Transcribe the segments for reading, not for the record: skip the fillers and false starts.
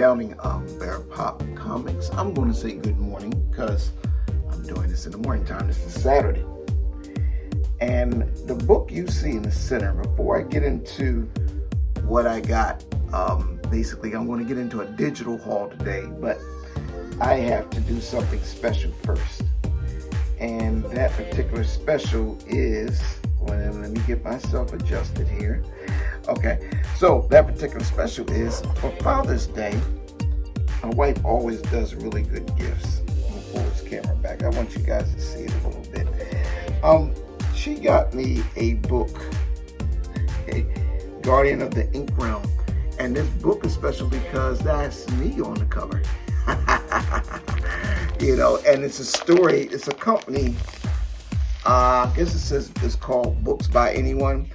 founding of Bear Pop Comics. I'm going to say good morning because I'm doing this in the morning time. This is Saturday. And the book you see in the center, before I get into what I got, basically I'm going to get into a digital haul today, but I have to do something special first. And that particular special is, well, let me get myself adjusted here. Okay, so that particular special is for Father's Day. My wife always does really good gifts. I'm gonna pull this camera back. I want you guys to see it a little bit. She got me a book, Guardian of the Ink Realm. And this book is special because that's me on the cover. You know, and it's a story, it's a company, I guess it says it's called Books by Anyone.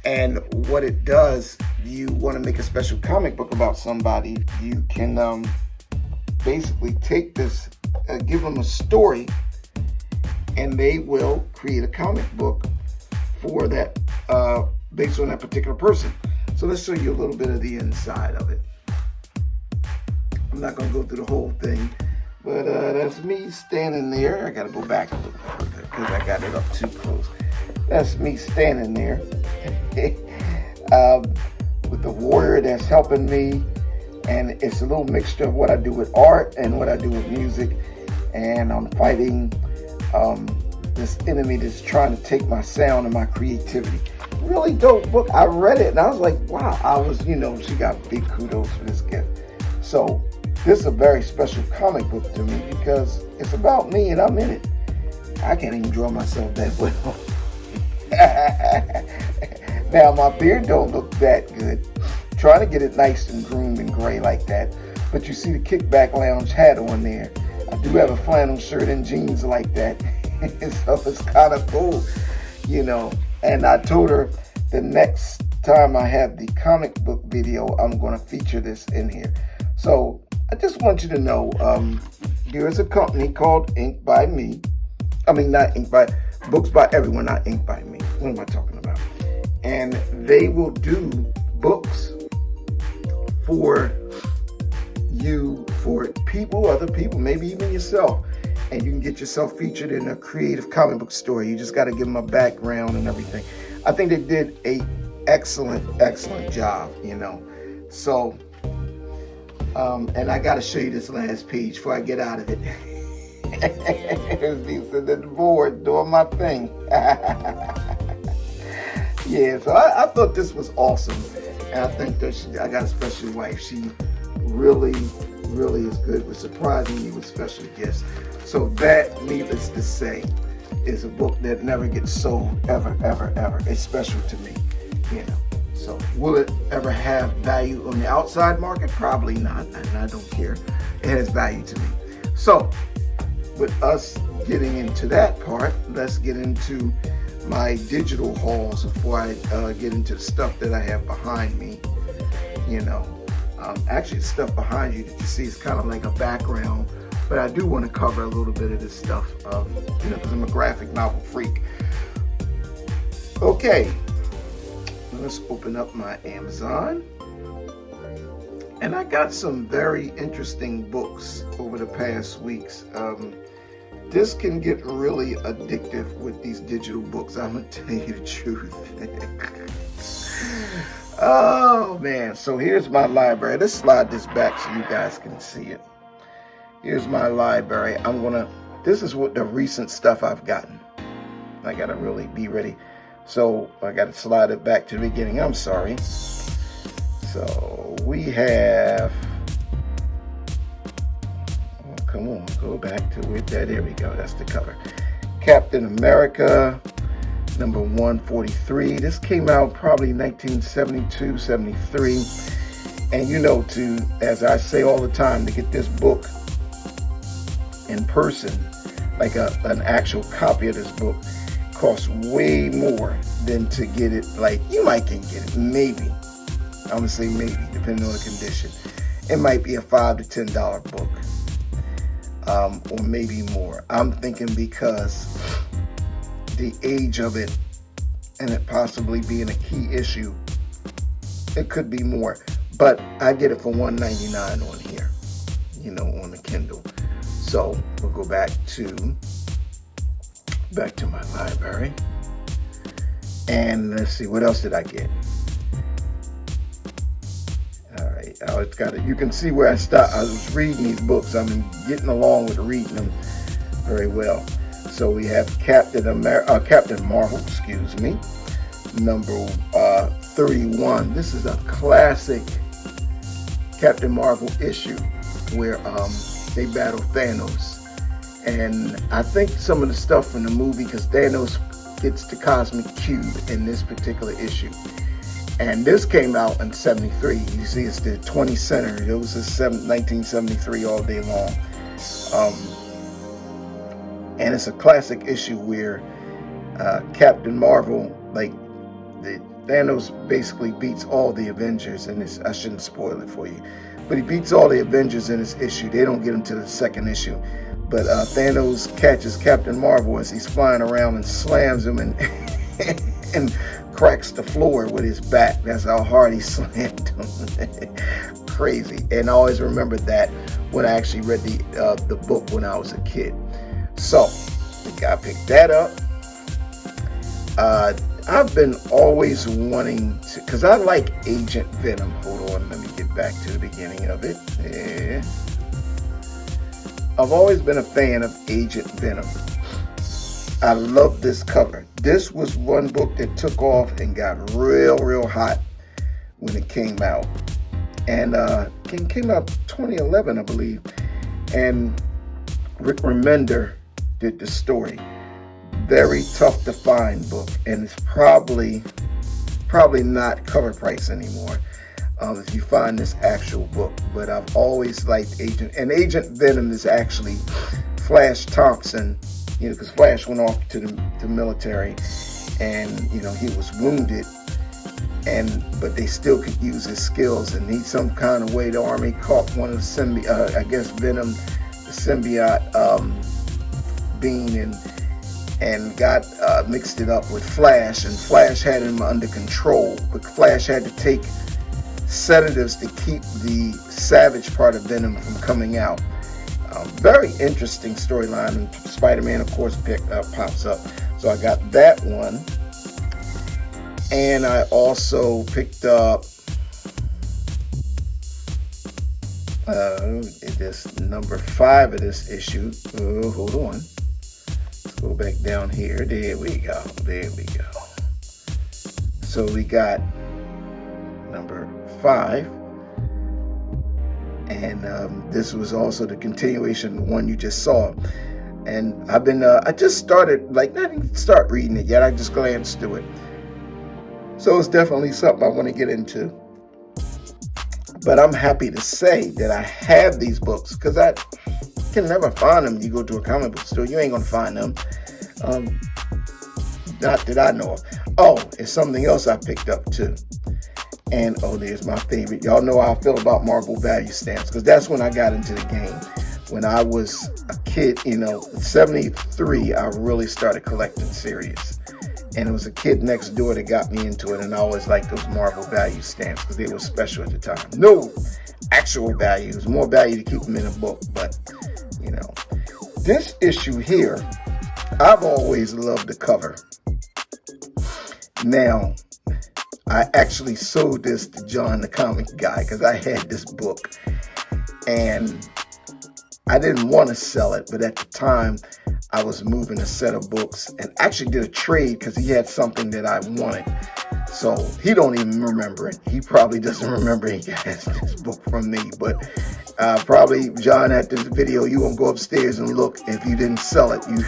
And what it does, you want to make a special comic book about somebody, you can basically take this, give them a story, and they will create a comic book for that, based on that particular person. So let's show you a little bit of the inside of it. I'm not going to go through the whole thing, but that's me standing there. I got to go back a little further because I got it up too close. That's me standing there with the warrior that's helping me, and it's a little mixture of what I do with art and what I do with music, and I'm fighting this enemy that's trying to take my sound and my creativity. Really dope book. I read it and I was like, wow. I was, you know, she got big kudos for this gift. So this is a very special comic book to me because it's about me and I'm in it. I can't even draw myself that well. Now my beard don't look that good. Trying to get it nice and groomed and gray like that. But you see the Kickback Lounge hat on there. I do have a flannel shirt and jeans like that. So it's kind of cool, you know. And I told her the next time I have the comic book video, I'm going to feature this in here. So I just want you to know, there is a company called Ink by Me. I mean, not Ink by, Books by Everyone, not Ink by Me. What am I talking about? And they will do books for you, for people, other people, maybe even yourself. And you can get yourself featured in a creative comic book story. You just got to give them a background and everything. I think they did a excellent job, you know. So, and I got to show you this last page before I get out of it. There's these at the board doing my thing. Yeah, so I thought this was awesome. And I think that I got a special wife. She really is good with surprising me with special gifts. So that, needless to say, is a book that never gets sold ever. It's special to me, you know. So will it ever have value on the outside market? Probably not, and I don't care. It has value to me. So with us getting into that part, let's get into my digital hauls before I get into the stuff that I have behind me, you know. Actually, the stuff behind you that you see is kind of like a background, but I do want to cover a little bit of this stuff, you know, because I'm a graphic novel freak. Okay, let's open up my Amazon. And I got some very interesting books over the past weeks. This can get really addictive with these digital books, I'm going to tell you the truth. Oh man, so here's my library. Let's slide this back so you guys can see it. Here's my library. This is what the recent stuff I've gotten. I gotta really be ready. So I gotta slide it back to the beginning. I'm sorry. So we have, oh, come on, go back to it. There we go, that's the cover. Captain America, number 143. This came out probably 1972, 73. And you know, as I say all the time, to get this book in person, like an actual copy of this book, costs way more than to get it. Like, you might can get it, maybe. I'm gonna say maybe, depending on the condition. It might be a $5 to $10 book, or maybe more. I'm thinking because the age of it and it possibly being a key issue, it could be more. but I get it for $1.99 on here, you know, on the Kindle. So we'll go back to my library, and let's see, what else did I get? All right, it's got it. You can see where I stopped. I was reading these books. I'm getting along with reading them very well. So we have Captain Marvel, excuse me, number 31. This is a classic Captain Marvel issue where they battle Thanos. And I think some of the stuff from the movie, because Thanos gets the cosmic cube in this particular issue. And this came out in 73. You see, it's the 20 center. It was 1973 all day long. And it's a classic issue where Captain Marvel, like, the Thanos basically beats all the Avengers in this. I shouldn't spoil it for you, but he beats all the Avengers in this issue. They don't get him to the second issue. But Thanos catches Captain Marvel as he's flying around and slams him and and cracks the floor with his back. That's how hard he slammed him. Crazy. And I always remembered that when I actually read the book when I was a kid. So I picked that up. I've been always wanting to, because I like Agent Venom. Hold on, let me get back to the beginning of it. Yeah. I've always been a fan of Agent Venom. I love this cover. This was one book that took off and got real hot when it came out. And it came out 2011, I believe. And Rick Remender did the story. Very tough to find book, and it's probably not cover price anymore if you find this actual book. But I've always liked Agent Venom is actually Flash Thompson, you know, because Flash went off to the military, and you know he was wounded, but they still could use his skills, and he some kind of way the army caught one of the Venom, the symbiote being and got mixed it up with Flash, and Flash had him under control, but Flash had to take sedatives to keep the savage part of Venom from coming out. Very interesting storyline, and Spider-Man, of course, pops up. So I got that one, and I also picked up this number 5 of this issue. Oh, hold on. Go back down here. There we go. So we got number 5, and this was also the continuation of the one you just saw. And I've been I just started, like, not even start reading it yet. I just glanced through it. So it's definitely something I want to get into. But I'm happy to say that I have these books, because I can never find them. You go to a comic book store, you ain't gonna find them. Not that I know of. Oh, it's something else I picked up too. And there's my favorite. Y'all know how I feel about Marvel value stamps, because that's when I got into the game. When I was a kid, you know, in 73, I really started collecting serious. And it was a kid next door that got me into it, and I always liked those Marvel value stamps because they were special at the time. No actual value. It was more value to keep them in a book, but, you know. This issue here, I've always loved the cover. Now, I actually sold this to John the comic guy because I had this book, and I didn't want to sell it, but at the time I was moving a set of books and actually did a trade because he had something that I wanted. So he don't even remember it. He probably doesn't remember he got this book from me, but probably, John, at this video, you won't go upstairs and look. If you didn't sell it, you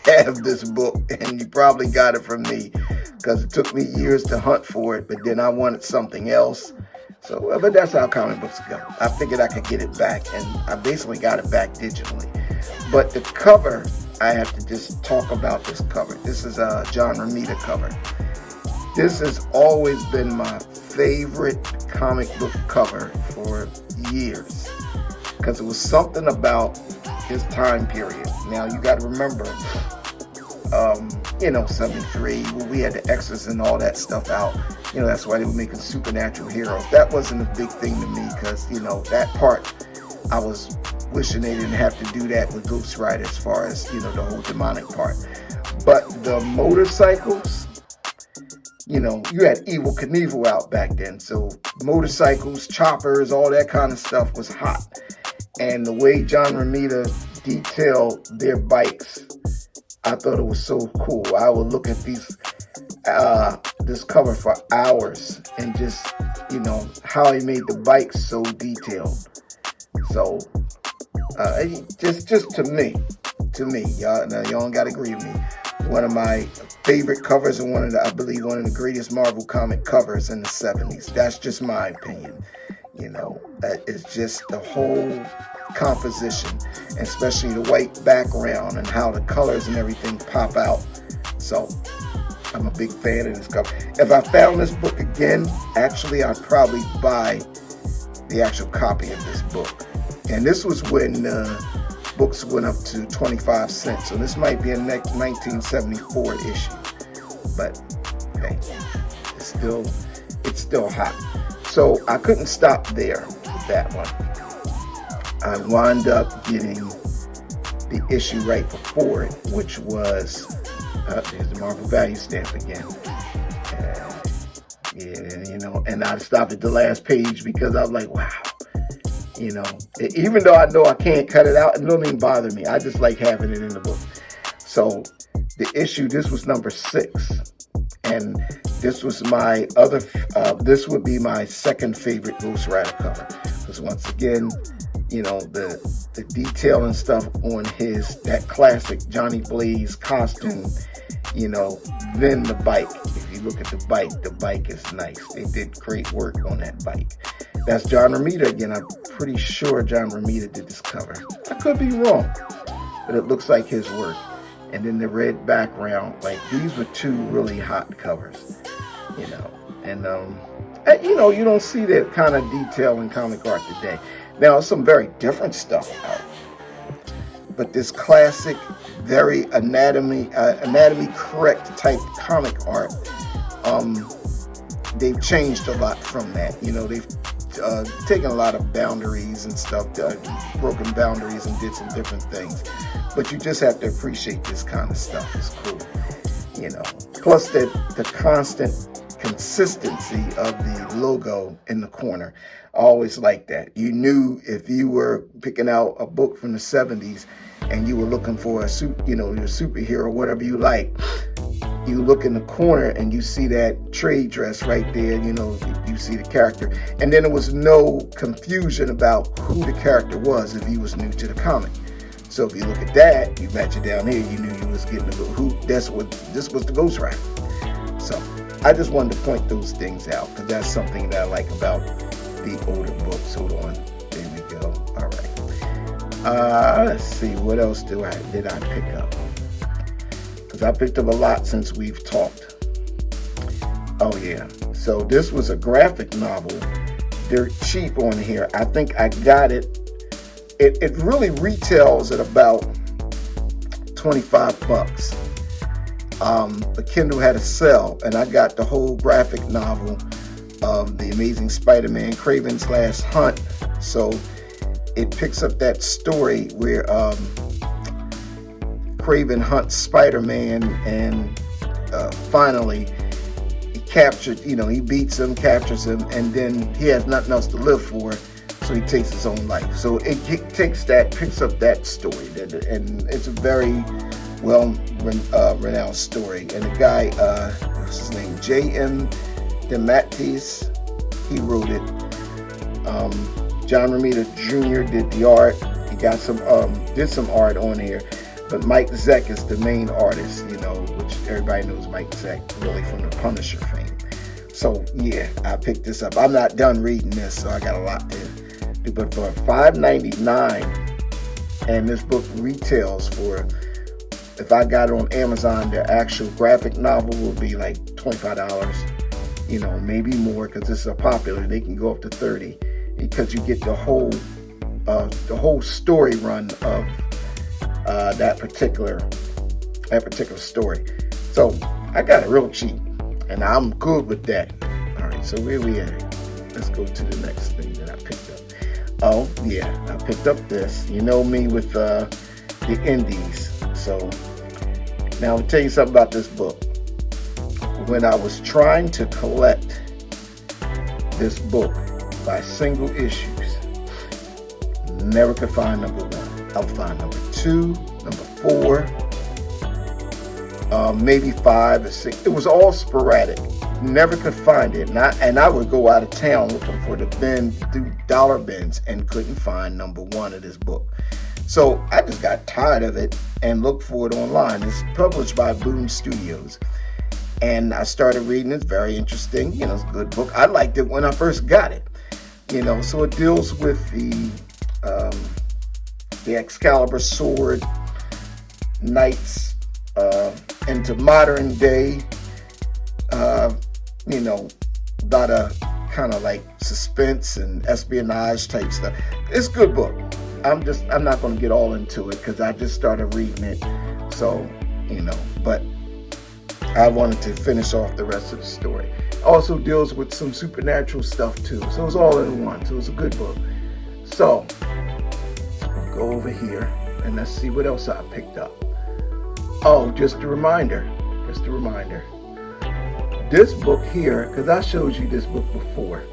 have this book, and you probably got it from me because it took me years to hunt for it, but then I wanted something else. So, but that's how comic books go. I figured I could get it back, and I basically got it back digitally. But the cover, I have to just talk about this cover. This is a John Romita cover. This has always been my favorite comic book cover for years because it was something about his time period. Now, you got to remember, '73, when we had the X's and all that stuff out. That's why they were making supernatural heroes. That wasn't a big thing to me because, that part, I was wishing they didn't have to do that with Ghost Rider as far as, the whole demonic part. But the motorcycles, you had Evel Knievel out back then. So motorcycles, choppers, all that kind of stuff was hot. And the way John Romita detailed their bikes, I thought it was so cool. I would look at this cover for hours and just, how he made the bikes so detailed. So, just to me, y'all don't gotta agree with me. One of my favorite covers and I believe one of the greatest Marvel comic covers in the 70s. That's just my opinion. It's just the whole composition, especially the white background and how the colors and everything pop out. So I'm a big fan of this cover. If I found this book again, actually I'd probably buy the actual copy of this book. And this was when books went up to 25 cents. So this might be a 1974 issue. But hey, it's still hot. So I couldn't stop there with that one. I wound up getting the issue right before it, which was, there's the Marvel Value Stamp again. And I stopped at the last page because I was like, wow. Even though I know I can't cut it out, it don't even bother me. I just like having it in the book. So the issue, this was number 6. And this was my this would be my second favorite Ghost Rider cover. Because once again, the detail and stuff on that classic Johnny Blaze costume, then the bike. If you look at the bike is nice. They did great work on that bike. That's John Romita again. I'm pretty sure John Romita did this cover. I could be wrong, but it looks like his work. And then the red background, like these were two really hot covers, And you don't see that kind of detail in comic art today. Now, some very different stuff out, but this classic, very anatomy correct type comic art, they've changed a lot from that. They've taken a lot of boundaries and stuff, broken boundaries, and did some different things. But you just have to appreciate this kind of stuff. It's cool, Plus the constant consistency of the logo in the corner. I always like that. You knew if you were picking out a book from the 70s and you were looking for your superhero, whatever you like, you look in the corner and you see that trade dress right there, you see the character. And then there was no confusion about who the character was if you was new to the comic. So if you look at that, you match it down here, you knew you was getting this was the Ghost Rider. So I just wanted to point those things out because that's something that I like about the older books. Hold on, there we go. All right. Let's see, what else did I pick up? Because I picked up a lot since we've talked. Oh yeah, so this was a graphic novel. They're cheap on here. I think I got it. It really retails at about $25. The Kindle had a sale, and I got the whole graphic novel of the Amazing Spider-Man, Kraven's Last Hunt. So it picks up that story where Kraven hunts Spider-Man, and finally he captured, he beats him, captures him, and then he has nothing else to live for, so he takes his own life. So it picks up that story, and it's a very renowned story. And the guy, what's his name, J.M. DeMatteis, he wrote it. John Romita Jr. did the art. He got did some art on here. But Mike Zeck is the main artist, which everybody knows Mike Zeck, really from the Punisher fame. So yeah, I picked this up. I'm not done reading this, so I got a lot to do. But for $5.99, and this book retails for, if I got it on Amazon, the actual graphic novel will be like $25, maybe more, because this is a popular. They can go up to $30 because you get the whole story run of that particular story. So I got it real cheap, and I'm good with that. All right, so where we at? Let's go to the next thing that I picked up. Oh yeah, I picked up this. You know me with the indies. So now I'll tell you something about this book. When I was trying to collect this book by single issues, never could find number 1. I would find number 2, number 4, maybe 5 or 6. It was all sporadic. Never could find it. And I would go out of town looking for the bin, through dollar bins, and couldn't find number 1 of this book. So I just got tired of it and looked for it online. It's published by Boom Studios. And I started reading it. It's very interesting. You know, it's a good book. I liked it when I first got it. You know, so it deals with the Excalibur sword, knights, into modern day, you know, a lot of kind of like suspense and espionage type stuff. It's a good book. I'm not going to get all into it because I just started reading it. So, you know, but I wanted to finish off the rest of the story. Also deals with some supernatural stuff too. So it's all in one. So it's a good book. So we'll go over here and let's see what else I picked up. Oh, just a reminder. This book here, because I showed you this book before.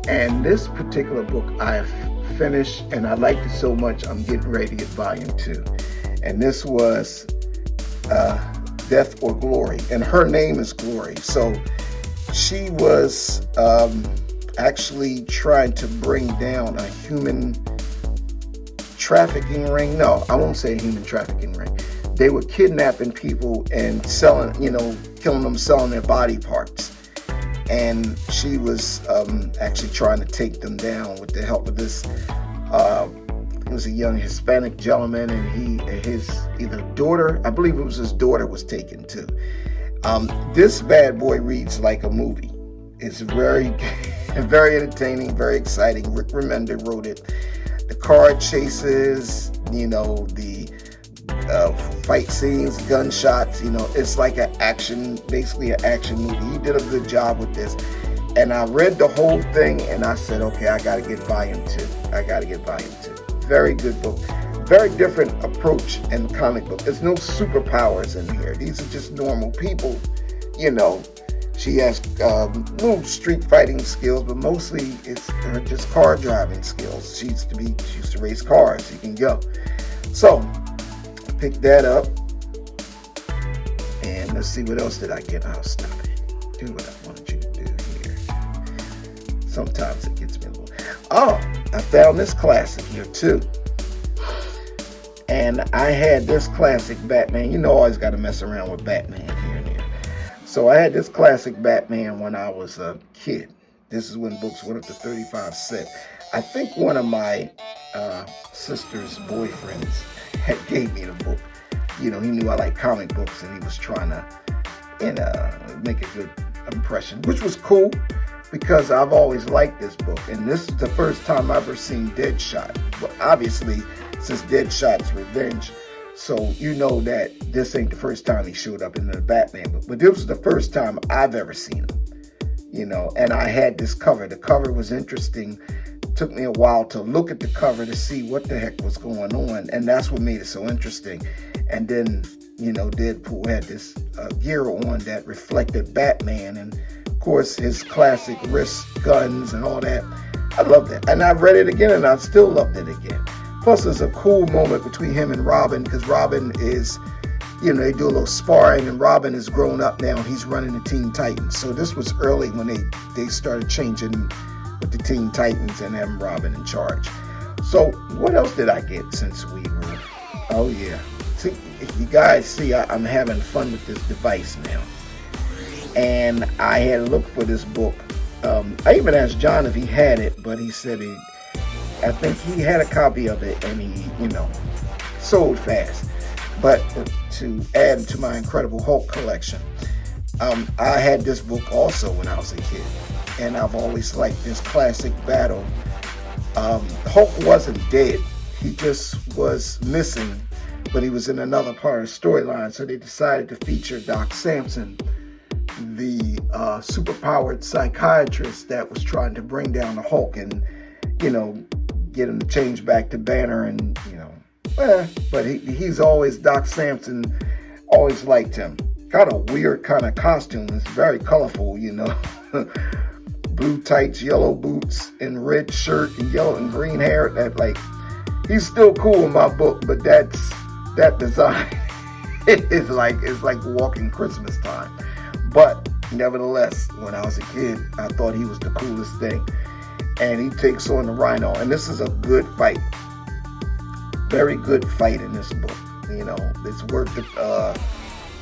And this particular book I have finished and I liked it so much I'm getting ready to get volume 2. And this was Death or Glory, and her name is Glory. So she was actually trying to bring down a human trafficking ring. No, I won't say human trafficking ring. They were kidnapping people and selling, you know, killing them, selling their body parts. And she was actually trying to take them down with the help of this. He was a young Hispanic gentleman, and his either daughter, I believe it was his daughter, was taken too. This bad boy reads like a movie. It's very, very entertaining, very exciting. Rick Remender wrote it. The car chases, you know, the fight scenes, gunshots, you know, it's like basically an action movie. He did a good job with this. And I read the whole thing and I said, okay, I got to get volume 2. Very good book. Very different approach in the comic book. There's no superpowers in here. These are just normal people, you know. She has little street fighting skills, but mostly it's her just car driving skills. She used to race cars. You can go. So I picked that up, and let's see what else did I get. I'll stop it. Do what I wanted you to do here. Sometimes it gets me a little. Oh, I found this classic here too. And I had this classic Batman. You know, I always got to mess around with Batman here and there. So I had this classic Batman when I was a kid. This is when books went up to 35 cents. I think one of my sister's boyfriends gave me the book. You know, he knew I like comic books, and he was trying to make a good impression, which was cool because I've always liked this book. And this is the first time I've ever seen Deadshot. But obviously, since Deadshot's Revenge, so you know that this ain't the first time he showed up in the Batman book. But this was the first time I've ever seen him. You know, and I had this cover. The cover was interesting. It took me a while to look at the cover to see what the heck was going on. And that's what made it so interesting. And then, you know, Deadpool had this gear on that reflected Batman. And, of course, his classic wrist guns and all that. I loved it. And I read it again, and I still loved it again. Plus, there's a cool moment between him and Robin, because Robin is, you know, they do a little sparring, and Robin is grown up now, and he's running the Teen Titans. So this was early when they started changing with the Teen Titans and having Robin in charge. So what else did I get since we were, oh yeah. See, you guys see, I'm having fun with this device now. And I had looked for this book. I even asked John if he had it, but he said I think he had a copy of it, and he, you know, sold fast. But to add to my Incredible Hulk collection, I had this book also when I was a kid, and I've always liked this classic battle. Hulk wasn't dead; he just was missing but he was in another part of the storyline. So they decided to feature Doc Samson, the superpowered psychiatrist that was trying to bring down the Hulk and, get him to change back to Banner. And, but he's always, Doc Samson always liked him. Got a weird kind of costume. It's very colorful, blue tights, yellow boots, and red shirt, and yellow and green hair. That he's still cool in my book, but that design it's like walking Christmas time. But nevertheless, when I was a kid, I thought he was the coolest thing. And he takes on the Rhino, and this is a good fight, very good fight in this book. It's worth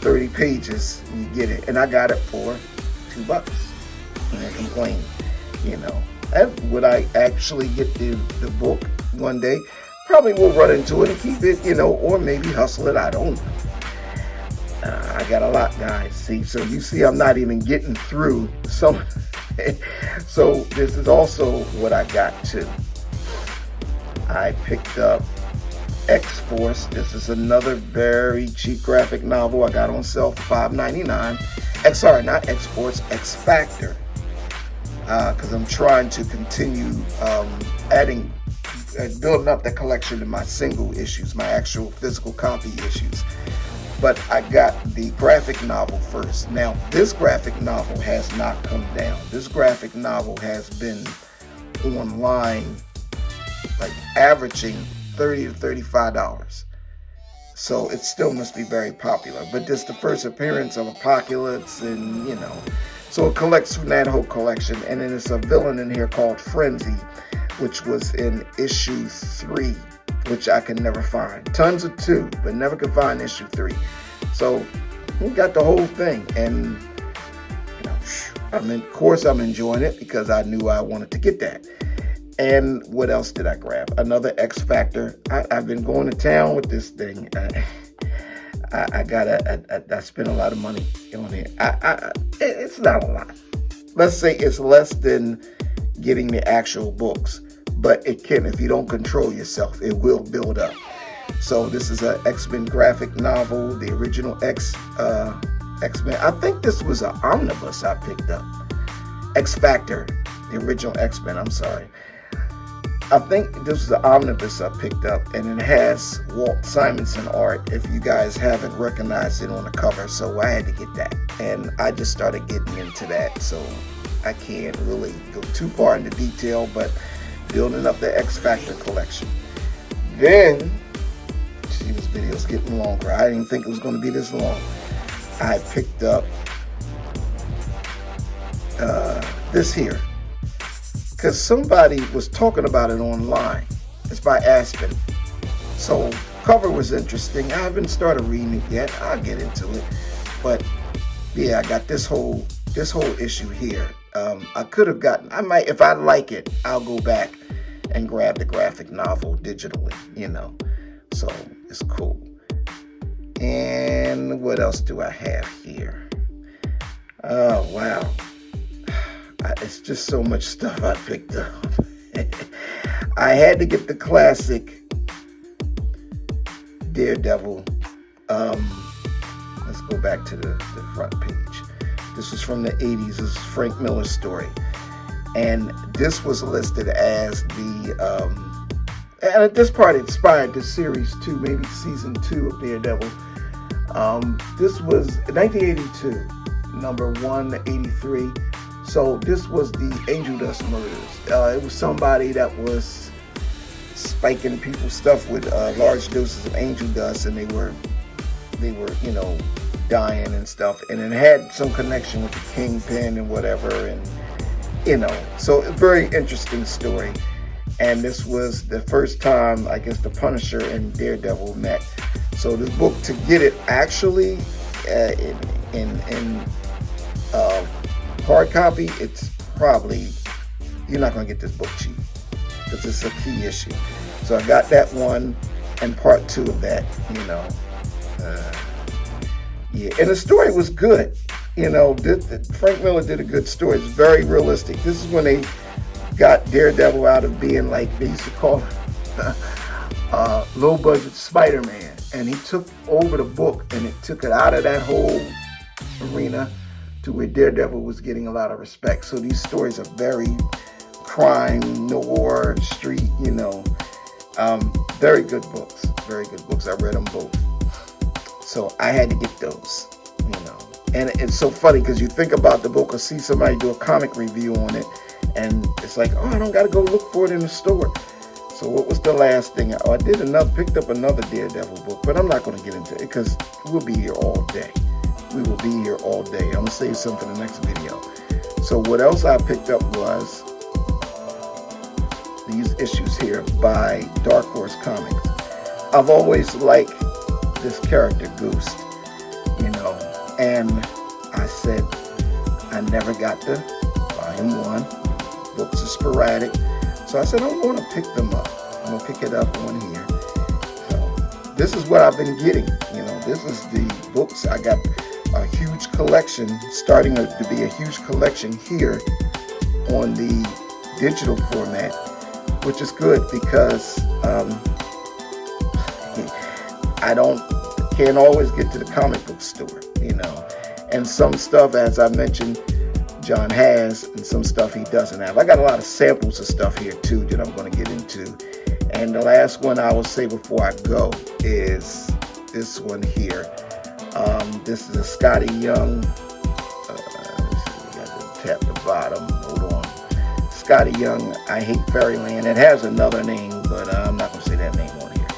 30 pages, and you get it. And I got it for $2. And I complain, And would I actually get the book one day? Probably will run into it and keep it, or maybe hustle it. I don't know. I got a lot, guys. See, so you see, I'm not even getting through some. So this is also what I got too. I picked up X-Force. This is another very cheap graphic novel I got on sale for $5.99. Sorry, not X-Force, X-Factor. Because I'm trying to continue building up the collection of my single issues, my actual physical copy issues. But I got the graphic novel first. Now, this graphic novel has not come down. This graphic novel has been online, averaging $30 to $35. So it still must be very popular. But this is the first appearance of Apocalypse, and so it collects from that whole collection. And then there's a villain in here called Frenzy, which was in issue 3, which I can never find. Tons of 2, but never could find issue 3. So we got the whole thing, and of course I'm enjoying it because I knew I wanted to get that. And what else did I grab? Another X-Factor. I've been going to town with this thing. I spent a lot of money on it. It's not a lot. Let's say it's less than getting the actual books, but it can, if you don't control yourself, it will build up. So this is an X-Men graphic novel, the original X-Men. I think this was an omnibus I picked up. X-Factor, the original X-Men, I'm sorry. I think this was the omnibus I picked up, and it has Walt Simonson art, if you guys haven't recognized it on the cover, so I had to get that. And I just started getting into that, so I can't really go too far into detail, but building up the X-Factor collection. Then, see, this video's getting longer. I didn't think it was going to be this long. I picked up this here, because somebody was talking about it online. It's by Aspen. So cover was interesting. I haven't started reading it yet. I'll get into it. But yeah, I got this whole issue here. I could have gotten, I might, if I like it, I'll go back and grab the graphic novel digitally, So it's cool. And what else do I have here? Oh, wow. It's just so much stuff I picked up. I had to get the classic Daredevil. Let's go back to the front page. This is from the 80s. This is Frank Miller's story. And this was listed as the, and this part inspired the series 2, maybe season 2 of Daredevil. This was 1982, number 183. So this was the Angel Dust murders. It was somebody that was spiking people's stuff with large doses of angel dust, and they were, dying and stuff. And it had some connection with the Kingpin and whatever, and so a very interesting story. And this was the first time, I guess, the Punisher and Daredevil met. So this book, to get it actually in hard copy, it's probably, you're not going to get this book cheap because it's a key issue. So I got that one and part 2 of that, yeah, and the story was good. Frank Miller did a good story. It's very realistic. This is when they got Daredevil out of being like they used to call low budget Spider-Man. and he took over the book, and it took it out of that whole arena to where Daredevil was getting a lot of respect. So these stories are very crime, noir, street, very good books. Very good books. I read them both. So I had to get those, And it's so funny because you think about the book or see somebody do a comic review on it, and it's like, oh, I don't got to go look for it in the store. So what was the last thing? I picked up another Daredevil book, but I'm not going to get into it because we'll be here all day. We will be here all day. I'm going to save some for the next video. So what else I picked up was these issues here by Dark Horse Comics. I've always liked this character, Ghost, and I said I never got the volume 1. Books are sporadic. So I said I'm going to pick them up. I'm going to pick it up on here. So this is what I've been getting. This is the books. I got a huge collection, starting to be a huge collection here on the digital format, which is good because I can't always get to the comic book store, and some stuff, as I mentioned, John has, and some stuff he doesn't have. I got a lot of samples of stuff here too that I'm going to get into. And the last one I will say before I go is this one here. This is a Scotty Young. We got to tap the bottom. Hold on. Scotty Young, I Hate Fairyland. It has another name, but I'm not going to say that name on here.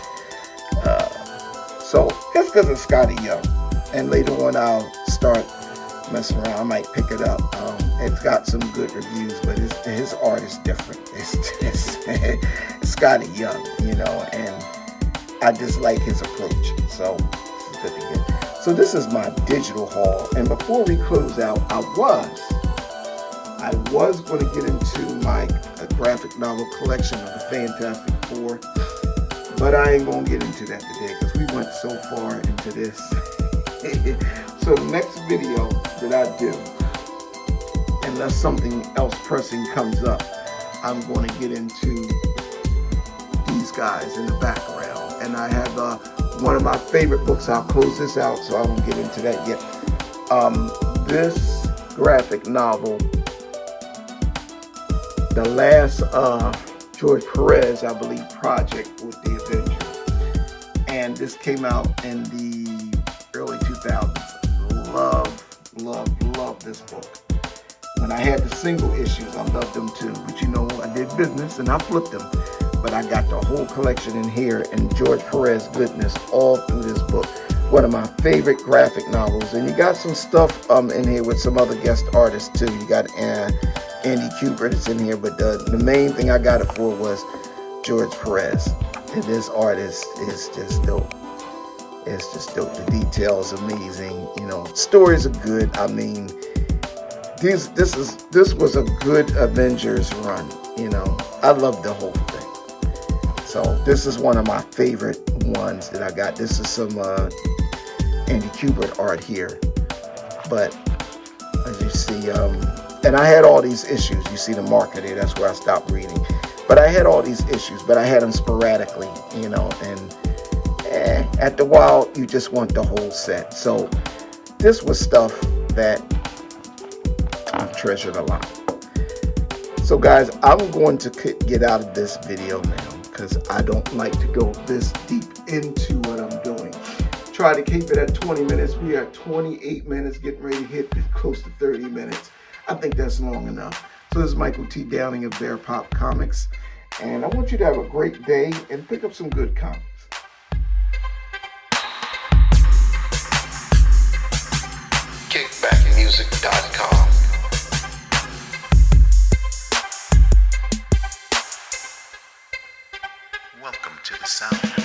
So that's because it's Scotty Young. And later on I'll start messing around. I might pick it up. It's got some good reviews, but his art is different. It's Scotty Young, and I just like his approach. So this is good to get. So this is my digital haul. And before we close out, I was going to get into my graphic novel collection of the Fantastic Four, but I ain't going to get into that today because we went so far into this. So the next video that I do, unless something else pressing comes up, I'm going to get into these guys in the background. And I have one of my favorite books. I'll close this out so I won't get into that yet. This graphic novel, the last George Perez, I believe, project with the Avengers. And this came out in the early 2000s. Love this book. When I had the single issues, I loved them too. But I did business and I flipped them. But I got the whole collection in here, and George Perez goodness all through this book. One of my favorite graphic novels. And you got some stuff in here with some other guest artists too. You got Andy Kubert is in here, but the main thing I got it for was George Perez. And this artist is just dope. It's just dope. The detail is amazing. Stories are good. I mean, this was a good Avengers run. I love the whole thing. So this is one of my favorite ones that I got. This is some Andy Kubert art here. But as you see, and I had all these issues. You see the marker there. That's where I stopped reading. But I had all these issues, but I had them sporadically, and after a while, you just want the whole set. So this was stuff that I've treasured a lot. So guys, I'm going to get out of this video now because I don't like to go this deep into what I'm doing. Try to keep it at 20 minutes. We are at 28 minutes, getting ready to hit close to 30 minutes. I think that's long enough. So this is Michael T. Downing of Bear Pop Comics. And I want you to have a great day and pick up some good comics. KIC-BACK music.com. Welcome to the sound.